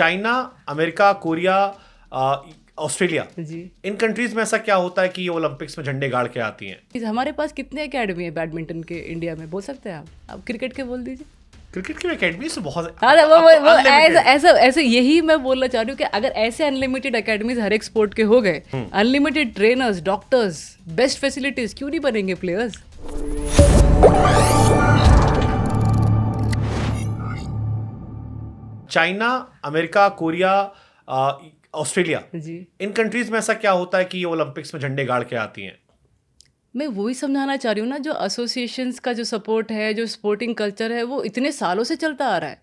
China, America, Korea, Australia, जी। इन countries में ऐसा क्या होता है कि ये ओलंपिक्स में झंडे गाड़ के आती हैं? हमारे पास कितने एकेडमी है बैडमिंटन के इंडिया में, बोल सकते हैं आप क्रिकेट के बोल दीजिए। क्रिकेट की एकेडमी से बहुत अरे वो अब वो तो वो unlimited। ऐसे यही मैं बोलना चाह रही हूँ कि अगर ऐसे अनलिमिटेड एकेडमीज हर एक स्पोर्ट के हो गए, unlimited trainers, doctors, best facilities, क्यों नहीं बनेंगे players? China, America, Korea, Australia, जी। इन कंट्रीज में ऐसा क्या होता है कि ये ओलंपिक्स में झंडे गाड़ के आती हैं? मैं वही समझाना चाह रही हूँ ना, जो एसोसिएशंस का जो सपोर्ट है, जो स्पोर्टिंग कल्चर है, वो इतने सालों से चलता आ रहा है।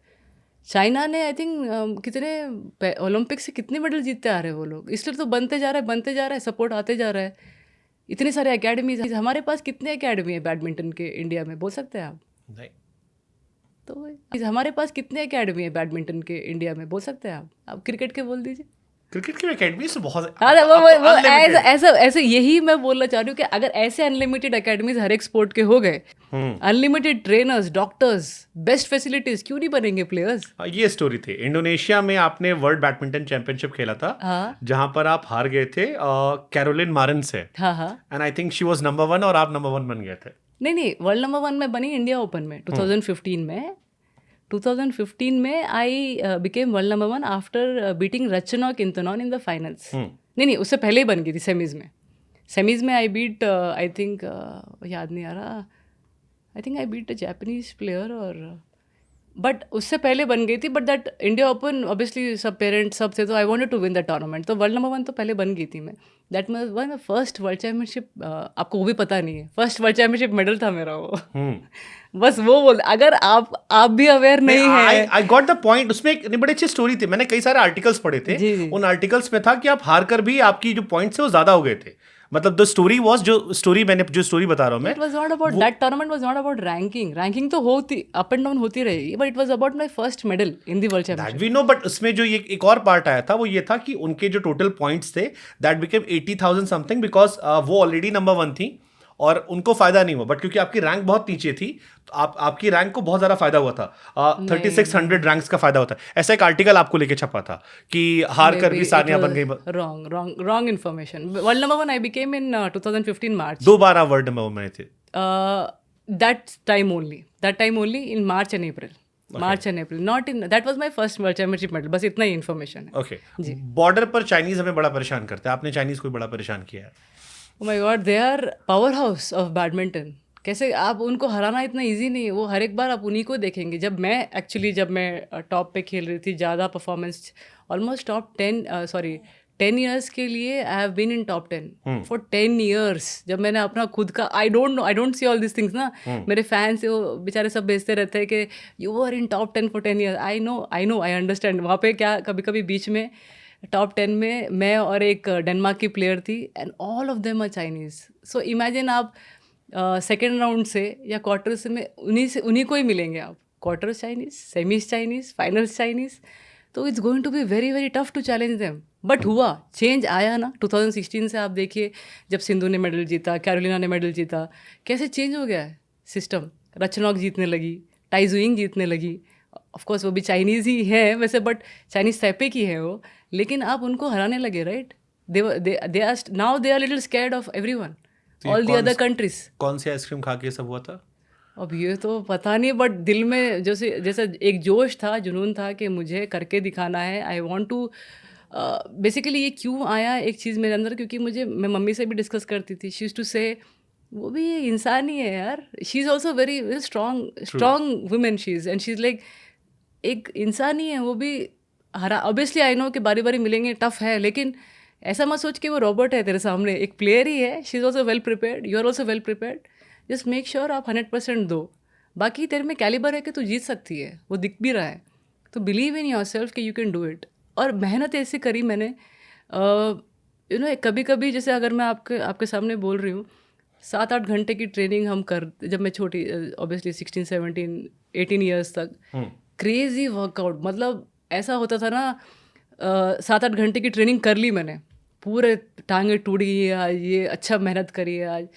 चाइना ने आई थिंक कितने ओलंपिक से कितने मेडल जीतते आ रहे हैं वो लोग, इसलिए तो बनते जा रहा है, सपोर्ट आते जा रहा है। इतने सारे एकेडमीज, हमारे पास कितने एकेडमी है बैडमिंटन के इंडिया में, बोल सकते हैं आप? नहीं। तो हमारे पास कितने एकेडमी है बैडमिंटन के इंडिया में, बोल सकते हैं आप क्रिकेट के बोल दीजिए। क्रिकेट की एकेडमी से बहुत अरे अब वो तो unlimited। ऐसे यही मैं बोलना चाह रही हूँ कि अगर ऐसे अनलिमिटेड एकेडमीज हर एक स्पोर्ट के हो गए, unlimited trainers, doctors, best facilities, क्यों नहीं बनेंगे प्लेयर्स? ये स्टोरी थी, इंडोनेशिया में आपने वर्ल्ड बैडमिंटन चैंपियनशिप खेला था, हाँ जहां पर आप हार गए थे कैरोलिन मारिन से, हाँ हाँ। And I think she was number 1 और आप नंबर 1 बन गए थे। नहीं, वर्ल्ड नंबर 1 में बनी इंडिया ओपन में 2015 में। 2015 में I became world number 1 after beating Ratchanok Intanon in the finals. नहीं, उससे पहले ही बन गई थी सेमीज में आई बीट, आई थिंक याद नहीं आ रहा, I think I beat a Japanese player, और बट उससे पहले बन गई थी। But that India open obviously सब पेरेंट्स सब थे, तो I wanted to win the tournament, तो वर्ल्ड नंबर 1 तो पहले बन गई थी मैं। That was one first world championship, आपको वो भी पता नहीं है, फर्स्ट वर्ल्ड चैम्पियनशिप मेडल था मेरा वो। बस वो बोल, अगर आप भी अवेयर नहीं है। I got the point. उसमें एक बड़ी अच्छी स्टोरी थी, मैंने कई सारे आर्टिकल्स पढ़े थे। जी। उन आर्टिकल्स में था कि आप हार कर भी आपकी जो पॉइंट्स है वो ज्यादा हो गए थे। मतलब द स्टोरी वाज, जो स्टोरी बता रहा हूं मैं, it was not about that tournament, was not about ranking तो होती अप एंड डाउन होती रहेगी, but it was about my first medal in the world that championship. We know. But उसमें जो ये एक और पार्ट आया था वो ये था कि उनके जो टोटल पॉइंट्स थे दैट बिकेम 80,000 समथिंग, बिकॉज वो ऑलरेडी नंबर 1 थी और उनको फायदा नहीं हुआ। बट क्योंकि आपकी रैंक बहुत नीचे थी, तो आपकी रैंक को बहुत ज्यादा फायदा हुआ था। 3600 रैंक्स का फायदा होता है। ऐसा एक आर्टिकल आपको लेके छपा था कि हार कर भी सानिया बन गई। Wrong information. World number 1 I became इन 2015 मार्च। 2 बार आप वर्ल्ड नंबर 1 बने थे। That time only in March and April, not in, that was my first world championship medal. बस इतना ही इन्फॉर्मेशन है। ओके। बॉर्डर पर चाइनीज हमें बड़ा परेशान करते हैं, आपने चाइनीज को बड़ा परेशान किया है। Oh my God, they are power house of badminton. कैसे आप उनको हराना इतना इजी नहीं है, वो हर एक बार आप उन्हीं को देखेंगे। जब मैं टॉप पे खेल रही थी, ज़्यादा परफॉर्मेंस, ऑलमोस्ट टॉप 10 ईयर्स के लिए I have been in top 10 for 10 years. जब मैंने अपना खुद का, I don't see all this things ना। मेरे फैंस वो बेचारे सब भेजते रहते हैं कि you are in top 10 for 10 years. I understand. वहाँ पे क्या कभी कभी बीच में टॉप 10 में मैं और एक डेनमार्क की प्लेयर थी, and all of them are Chinese. So imagine आप सेकेंड राउंड से या क्वार्टर से में उन्हीं को ही मिलेंगे आप। Quarters Chinese, semis Chinese, finals Chinese, तो it's going to be very very tough to challenge them. But हुआ, चेंज आया ना। 2016 से आप देखिए, जब सिंधु ने मेडल जीता, कैरोलिना ने मेडल जीता, कैसे चेंज हो गया है सिस्टम। रचनॉक जीतने लगी, टाई जुइंग जीतने लगी। ऑफकोर्स वो भी चाइनीज़ ही है वैसे, बट चाइनीज़ ताइपे की है वो, लेकिन आप उनको हराने लगे, right? They are little scared of everyone, all the other countries. कौन सी आइसक्रीम खा के सब हुआ था? अब ये तो पता नहीं, बट दिल में जैसा एक जोश था, जुनून था कि मुझे करके दिखाना है। आई वॉन्ट टू, बेसिकली ये क्यों आया एक चीज़ मेरे अंदर, क्योंकि मैं मम्मी से भी डिस्कस करती थी। शी यूज्ड टू से, वो भी इंसान ही है यार। She is also very strong women she is, and she is like, एक इंसान ही है वो भी। हरा ऑब्वियसली आई नो कि बारी बारी मिलेंगे, टफ है, लेकिन ऐसा मत सोच कि वो रॉबर्ट है तेरे सामने, एक प्लेयर ही है। She is also well prepared, you are also well prepared. Just make sure आप 100% दो। बाकी तेरे में कैलिबर है कि तू जीत सकती है, वो दिख भी रहा है। तो बिलीव इन योर सेल्फ कि यू कैन डू इट। और मेहनत ऐसी करी मैंने, यू नो, कभी कभी जैसे अगर मैं आपके सामने बोल रही हूँ, 7-8 घंटे की ट्रेनिंग हम जब मैं छोटी, ऑब्वियसली 16, 17, 18 ईयर्स तक, क्रेजी वर्कआउट। मतलब ऐसा होता था ना, 7-8 घंटे की ट्रेनिंग कर ली मैंने, पूरे टांगे टूट गई है आज, ये अच्छा मेहनत करी है आज।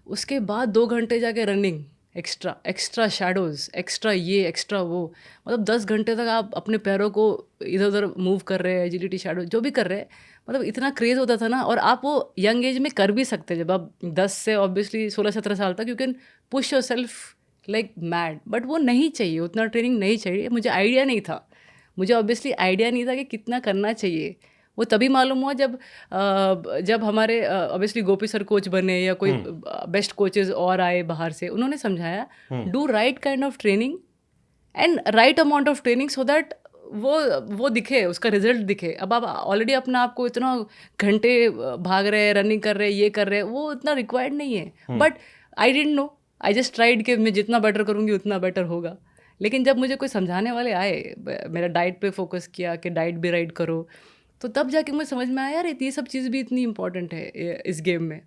उसके बाद 2 घंटे जाके running, extra extra shadows, extra ये, एक्स्ट्रा वो। मतलब 10 घंटे तक आप अपने पैरों को इधर-उधर मूव कर रहे हैं, एजिलिटी, शैडो जो भी कर रहे हैं, मतलब इतना क्रेज़ होता था ना। और आप वो यंग एज में कर भी सकते हैं। जब आप 10 से ऑब्वियसली 16-17 साल तक you can push yourself like mad, but वो नहीं चाहिए, उतना ट्रेनिंग नहीं चाहिए। मुझे आइडिया नहीं था, मुझे ऑब्वियसली आइडिया नहीं था कि कितना करना चाहिए। वो तभी मालूम हुआ जब हमारे ऑब्वियसली गोपी सर कोच बने या कोई बेस्ट कोचेस और आए बाहर से, उन्होंने समझाया do right kind of training and right amount of training so that वो दिखे, उसका रिजल्ट दिखे। अब आप ऑलरेडी अपना आपको इतना घंटे भाग रहे हैं, रनिंग कर रहे हैं, ये कर रहे हैं, वो इतना रिक्वायर्ड नहीं है। But I didn't know, I just tried कि मैं जितना बेटर करूँगी उतना बेटर होगा। लेकिन जब मुझे कोई समझाने वाले आए, मेरा डाइट पे फोकस किया कि डाइट भी राइट करो, तो तब जाके मुझे समझ में आया यार ये सब चीज़ भी इतनी इंपॉर्टेंट है इस गेम में।